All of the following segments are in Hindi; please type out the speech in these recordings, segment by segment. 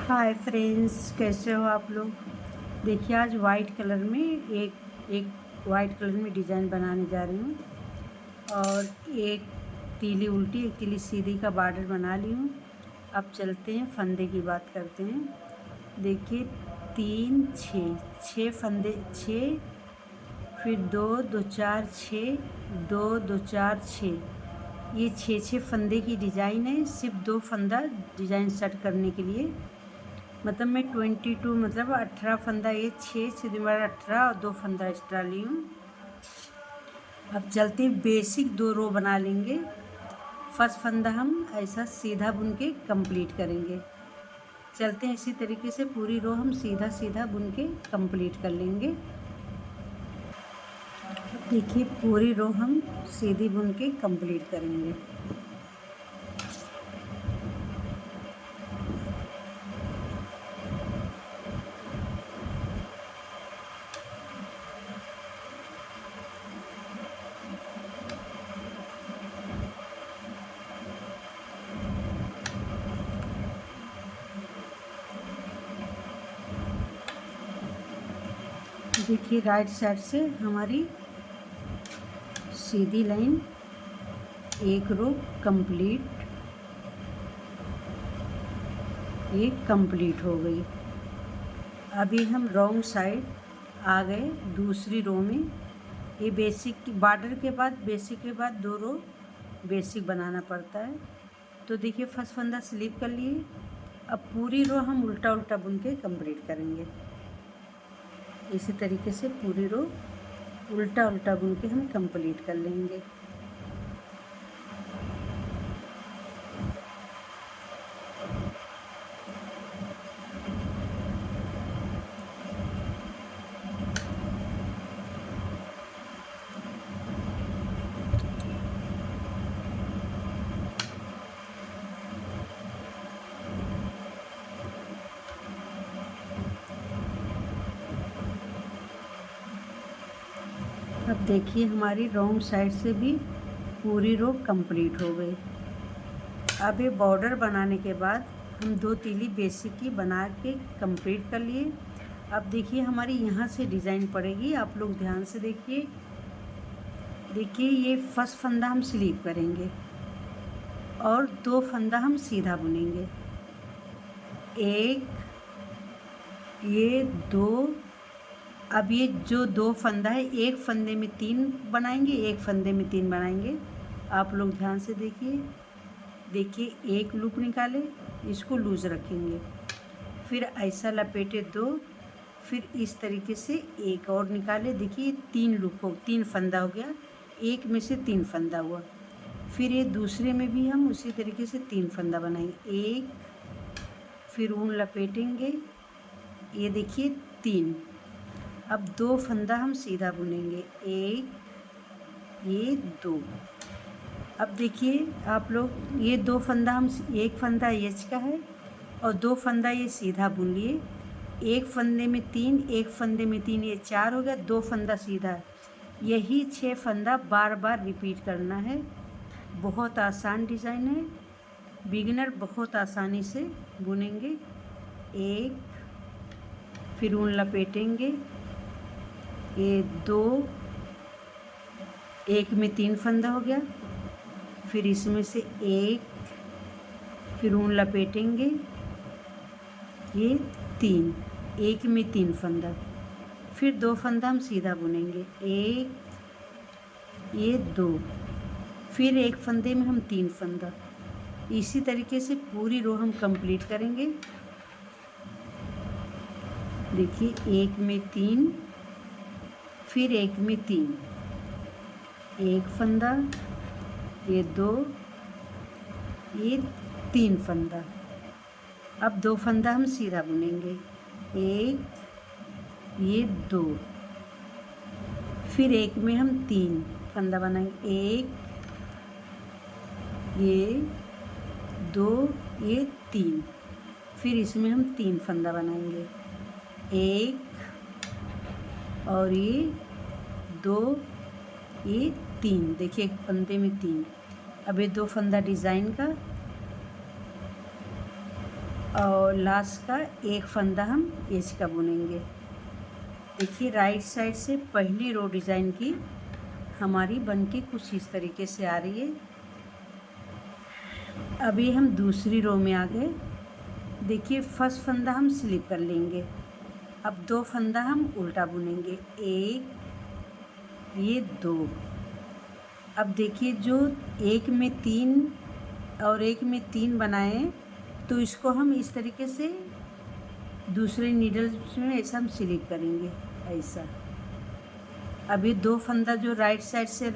हाय फ्रेंड्स, कैसे हो आप लोग। देखिए, आज वाइट कलर में एक वाइट कलर में डिज़ाइन बनाने जा रही हूँ और एक तीली उल्टी एक तीली सीधी का बॉर्डर बना ली हूँ। अब चलते हैं फंदे की बात करते हैं। देखिए, 3 6 6 फंदे, 6 फिर 2 2 4 6 2 2 4 6, ये 6 फंदे की डिज़ाइन है। सिर्फ 2 फंदा डिज़ाइन सेट करने के लिए, मतलब मैं 22 मतलब 18 फंदा, ये 6 से 18 और 2 फंदा एक्स्ट्रा ली हूँ। अब चलते हैं, बेसिक 2 रो बना लेंगे। फर्स्ट फंदा हम ऐसा सीधा बुन के कंप्लीट करेंगे। चलते हैं, इसी तरीके से पूरी रो हम सीधा सीधा बुन के कंप्लीट कर लेंगे। देखिए, पूरी रो हम सीधी बुन के कंप्लीट करेंगे। देखिए, राइट साइड से हमारी सीधी लाइन एक रो कंप्लीट, ये कंप्लीट हो गई। अभी हम रॉन्ग साइड आ गए दूसरी रो में। ये बेसिक बॉर्डर के बाद, बेसिक के बाद 2 रो बेसिक बनाना पड़ता है। तो देखिए, फर्स्ट फंदा स्लिप कर लिए। अब पूरी रो हम उल्टा उल्टा बुन के कंप्लीट करेंगे। इसी तरीके से पूरी रो उल्टा उल्टा बुन के हम कंप्लीट कर लेंगे। अब देखिए, हमारी रॉन्ग साइड से भी पूरी रो कंप्लीट हो गई। अब ये बॉर्डर बनाने के बाद हम 2 तीली बेसिक की बना के कंप्लीट कर लिए। अब देखिए, हमारी यहाँ से डिज़ाइन पड़ेगी, आप लोग ध्यान से देखिए। देखिए, ये फर्स्ट फंदा हम स्लीप करेंगे और 2 फंदा हम सीधा बुनेंगे। एक, ये 2। अब ये जो 2 फंदा है, एक फंदे में 3 बनाएंगे, एक फंदे में 3 बनाएंगे। आप लोग ध्यान से देखिए। देखिए, एक लूप निकाले, इसको लूज़ रखेंगे, फिर ऐसा लपेटे 2, फिर इस तरीके से एक और निकाले। देखिए, 3 लूप हो, 3 फंदा हो गया, एक में से 3 फंदा हुआ। फिर ये दूसरे में भी हम उसी तरीके से 3 फंदा बनाएंगे। एक, फिर ऊन लपेटेंगे, ये देखिए 3। अब 2 फंदा हम सीधा बुनेंगे, एक, ये 2। अब देखिए आप लोग, ये 2 फंदा हम, एक फंदा एच का है और 2 फंदा ये सीधा बुन लिए। एक फंदे में 3, एक फंदे में 3, ये 4 हो गया। 2 फंदा सीधा, यही 6 फंदा बार बार रिपीट करना है। बहुत आसान डिज़ाइन है, बिगिनर बहुत आसानी से बुनेंगे। एक, फिर ऊन लपेटेंगे, ये 2, एक में 3 फंदा हो गया, फिर इसमें से एक, फिर ऊन लपेटेंगे, ये 3, एक में 3 फंदा, फिर 2 फंदा हम सीधा बुनेंगे, एक, ये 2, फिर एक फंदे में हम 3 फंदा। इसी तरीके से पूरी रो हम कंप्लीट करेंगे। देखिए, एक में 3, फिर एक में 3, एक फंदा, ये 2, ये 3 फंदा। अब 2 फंदा हम सीधा बुनेंगे, एक, ये 2, फिर एक में हम 3 फंदा बनाएंगे, एक, ये 2, ये 3, फिर इसमें हम 3 फंदा बनाएंगे, एक, और ये 2, ये 3। देखिए, एक फंदे में 3। अब ये 2 फंदा डिज़ाइन का और लास्ट का एक फंदा हम एज का बुनेंगे। देखिए राइट साइड से पहली रो डिज़ाइन की हमारी बनके कुछ इस तरीके से आ रही है। अभी हम दूसरी रो में आ गए। देखिए फर्स्ट फंदा हम स्लिप कर लेंगे। अब 2 फंदा हम उल्टा बुनेंगे, एक, ये 2। अब देखिए जो एक में 3 और एक में 3 बनाए तो इसको हम इस तरीके से दूसरे नीडल्स में ऐसा हम स्लिप करेंगे, ऐसा। अभी 2 फंदा जो राइट साइड से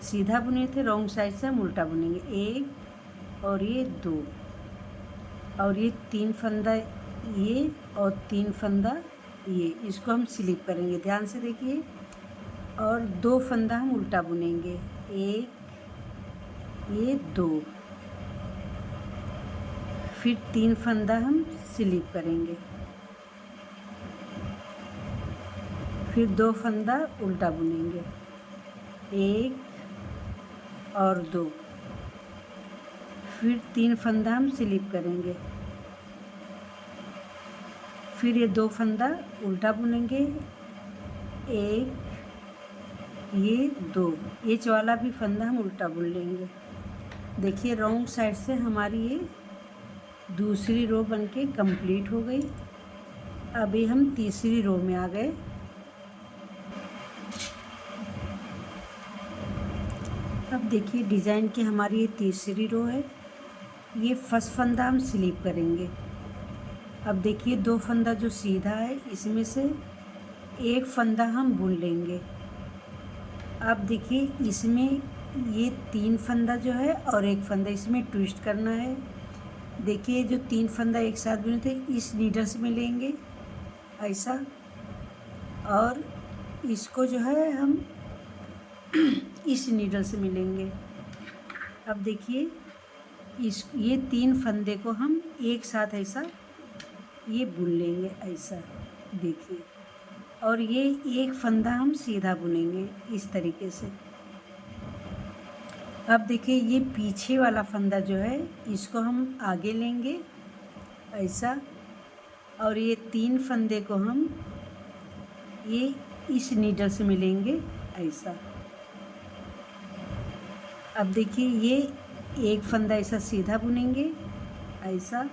सीधा बुने थे रॉन्ग साइड से हम उल्टा बुनेंगे, एक और ये 2 और ये 3 फंदा ये और 3 फंदा ये, इसको हम स्लिप करेंगे, ध्यान से देखिए। और 2 फंदा हम उल्टा बुनेंगे, एक, ये 2, फिर 3 फंदा हम स्लिप करेंगे, फिर 2 फंदा उल्टा बुनेंगे, एक और 2, फिर 3 फंदा हम स्लिप करेंगे, फिर ये 2 फंदा उल्टा बुनेंगे, एक, ये 2, एच वाला भी फंदा हम उल्टा बुन लेंगे। देखिए रॉन्ग साइड से हमारी ये दूसरी रो बनके कंप्लीट हो गई। अभी हम तीसरी रो में आ गए। अब देखिए डिज़ाइन की हमारी ये तीसरी रो है। ये फर्स्ट फंदा हम स्लिप करेंगे। अब देखिए 2 फंदा जो सीधा है इसमें से एक फंदा हम बुन लेंगे। अब देखिए इसमें ये 3 फंदा जो है और एक फंदा इसमें ट्विस्ट करना है। देखिए जो 3 फंदा एक साथ बुने थे इस नीडल्स में लेंगे ऐसा, और इसको जो है हम इस नीडल से मिलेंगे। अब देखिए ये 3 फंदे को हम एक साथ ऐसा ये बुन लेंगे, ऐसा देखिए, और ये एक फंदा हम सीधा बुनेंगे इस तरीके से। अब देखिए ये पीछे वाला फंदा जो है इसको हम आगे लेंगे ऐसा, और ये 3 फंदे को हम ये इस नीडल से मिलेंगे ऐसा। अब देखिए ये एक फंदा ऐसा सीधा बुनेंगे ऐसा,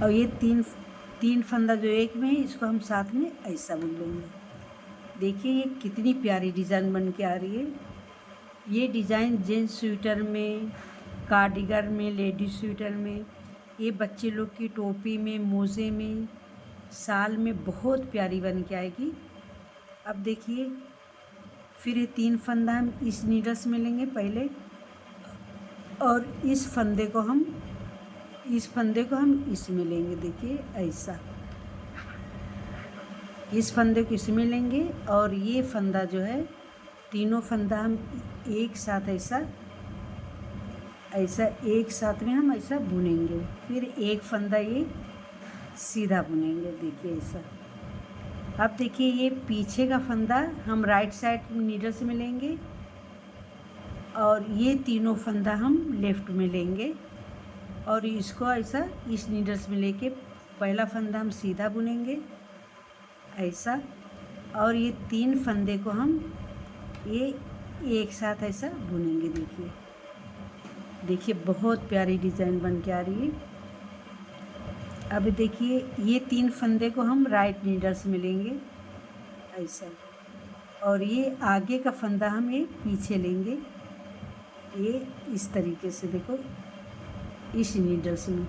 और ये तीन फंदा जो एक में है इसको हम साथ में ऐसा बुन लेंगे। देखिए ये कितनी प्यारी डिज़ाइन बन के आ रही है। ये डिज़ाइन जेंट्स स्वेटर में, कार्डिगन में, लेडीज स्वेटर में, ये बच्चे लोग की टोपी में, मोज़े में, शाल में बहुत प्यारी बन के आएगी। अब देखिए फिर ये 3 फंदा हम इस नीडल्स में लेंगे पहले, और इस फंदे को हम इसमें लेंगे। देखिए ऐसा, इस फंदे को इसमें लेंगे, और ये फंदा जो है तीनों फंदा हम एक साथ ऐसा एक साथ में हम ऐसा बुनेंगे, फिर एक फंदा ये सीधा बुनेंगे। देखिए ऐसा। अब देखिए ये पीछे का फंदा हम राइट साइड नीडल से मिलेंगे, और ये तीनों फंदा हम लेफ़्ट में लेंगे, और इसको ऐसा इस नीडल्स में लेके पहला फंदा हम सीधा बुनेंगे ऐसा, और ये 3 फंदे को हम ये एक साथ ऐसा बुनेंगे। देखिए बहुत प्यारी डिज़ाइन बन के आ रही है। अब देखिए ये 3 फंदे को हम राइट नीडल्स में लेंगे ऐसा, और ये आगे का फंदा हम ये पीछे लेंगे, ये इस तरीके से देखो इस नीडल्स में।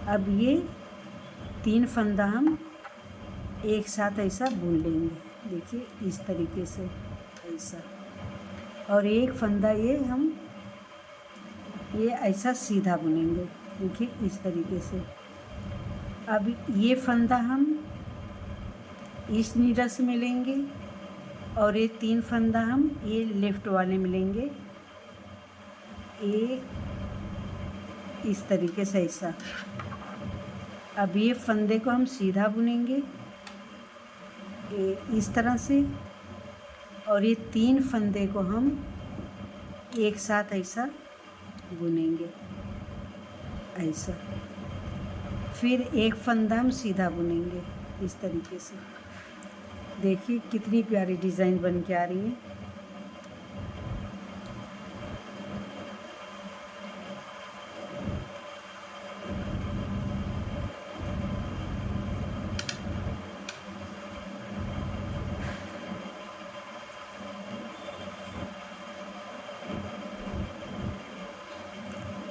अब ये 3 फंदा हम एक साथ ऐसा बुन लेंगे, देखिए इस तरीके से ऐसा, और एक फंदा ये हम ये ऐसा सीधा बुनेंगे, देखिए इस तरीके से। अब ये फंदा हम इस नीडल से मिलेंगे, और ये 3 फंदा हम ये लेफ़्ट वाले मिलेंगे, ये इस तरीके से ऐसा। अब ये फंदे को हम सीधा बुनेंगे ये इस तरह से, और ये 3 फंदे को हम एक साथ ऐसा बुनेंगे ऐसा। फिर एक फंदा हम सीधा बुनेंगे इस तरीके से। देखिए कितनी प्यारी डिज़ाइन बन के आ रही है।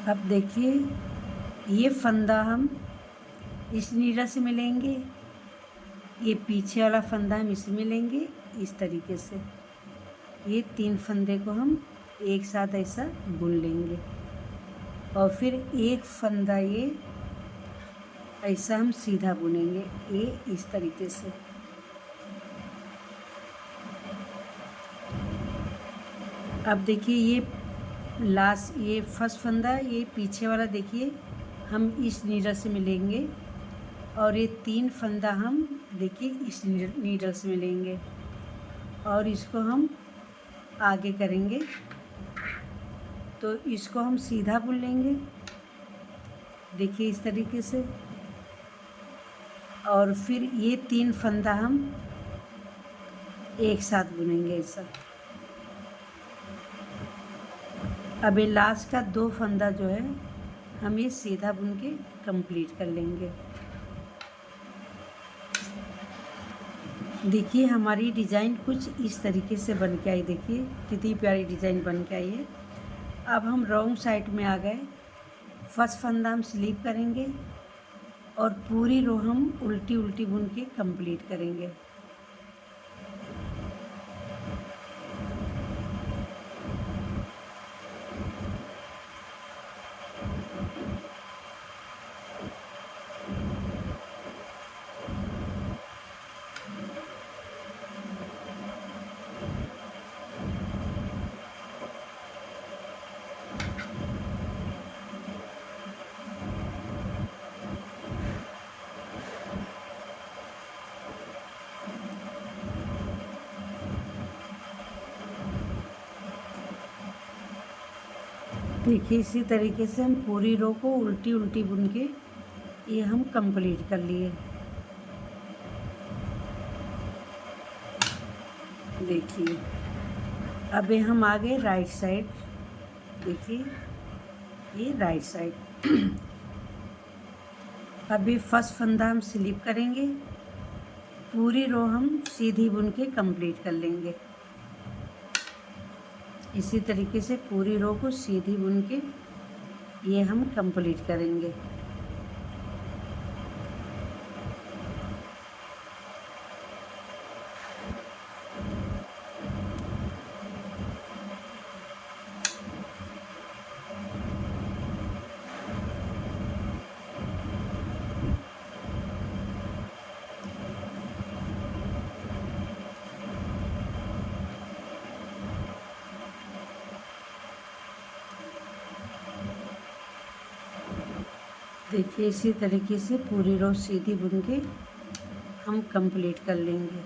अब देखिए ये फंदा हम इस नीडल से मिलेंगे, ये पीछे वाला फंदा हम इसमें लेंगे इस तरीके से। ये 3 फंदे को हम एक साथ ऐसा बुन लेंगे और फिर एक फंदा ये ऐसा हम सीधा बुनेंगे, ये इस तरीके से। अब देखिए ये फर्स्ट फंदा, ये पीछे वाला देखिए हम इस नीडल से मिलेंगे और ये 3 फंदा हम देखिए इस नीडल से मिलेंगे और इसको हम आगे करेंगे। तो इसको हम सीधा बुन लेंगे देखिए इस तरीके से और फिर ये 3 फंदा हम एक साथ बुनेंगे ऐसा। अब ये लास्ट का 2 फंदा जो है हम ये सीधा बुन के कंप्लीट कर लेंगे। देखिए हमारी डिज़ाइन कुछ इस तरीके से बन के आई। देखिए कितनी प्यारी डिज़ाइन बन के आई है। अब हम रॉन्ग साइड में आ गए। फर्स्ट फंदा हम स्लीप करेंगे और पूरी रो हम उल्टी उल्टी बुन के कंप्लीट करेंगे। देखिए इसी तरीके से हम पूरी रो को उल्टी उल्टी बुन के ये हम कंप्लीट कर लिए। देखिए अब हम आ गए राइट साइड। देखिए ये राइट साइड। अभी फर्स्ट फंदा हम स्लिप करेंगे, पूरी रो हम सीधी बुन के कंप्लीट कर लेंगे। इसी तरीके से पूरी रो को सीधी बुन के ये हम कंप्लीट करेंगे। देखिए इसी तरीके से पूरी रो सीधी बुन के हम कंप्लीट कर लेंगे।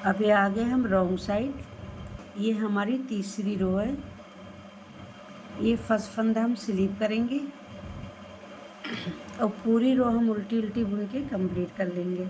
अब ये आ गए हम रॉन्ग साइड। ये हमारी तीसरी रो है। ये फर्स्ट फंदा हम स्लीप करेंगे और पूरी रो हम उल्टी उल्टी बुन के कंप्लीट कर लेंगे।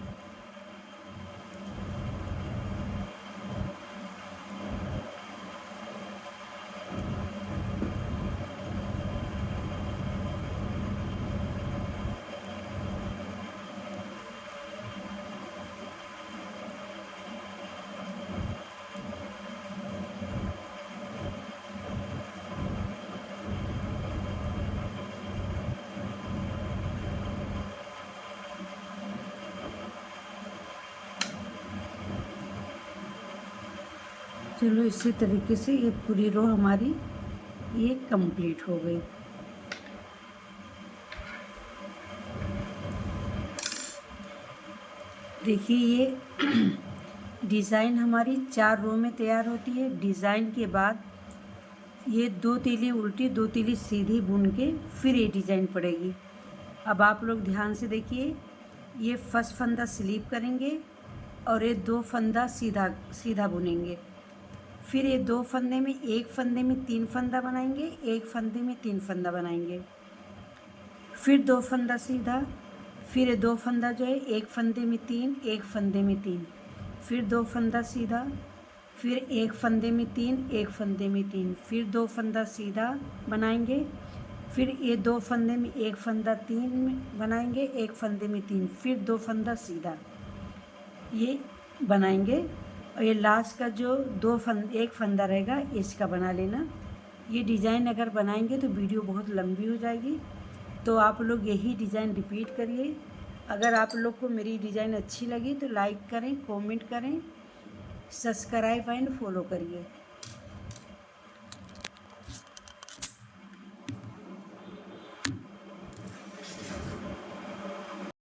चलो इसी तरीके से ये पूरी रो हमारी ये कंप्लीट हो गई। देखिए ये डिज़ाइन हमारी 4 रो में तैयार होती है। डिज़ाइन के बाद ये 2 तीली उल्टी 2 तीली सीधी बुन के फिर ये डिज़ाइन पड़ेगी। अब आप लोग ध्यान से देखिए, ये फर्स्ट फंदा स्लीप करेंगे और ये 2 फंदा सीधा सीधा बुनेंगे। फिर ये 2 फंदे में, एक फंदे में 3 फंदा बनाएंगे, एक फंदे में 3 फंदा बनाएंगे। फिर 2 फंदा सीधा, फिर ये 2 फंदा जो है एक फंदे में 3, एक फंदे में 3, फिर 2 फंदा सीधा, फिर एक फंदे में 3, एक फंदे में 3, फिर 2 फंदा सीधा बनाएंगे। फिर ये 2 फंदे में एक फंदा 3 में बनाएंगे, एक फंदे में 3, फिर 2 फंदा सीधा ये बनाएंगे। और ये लास्ट का जो एक फंदा रहेगा इसका बना लेना। ये डिज़ाइन अगर बनाएंगे तो वीडियो बहुत लंबी हो जाएगी, तो आप लोग यही डिज़ाइन रिपीट करिए। अगर आप लोग को मेरी डिज़ाइन अच्छी लगी तो लाइक करें, कमेंट करें, सब्सक्राइब एंड फॉलो करिए।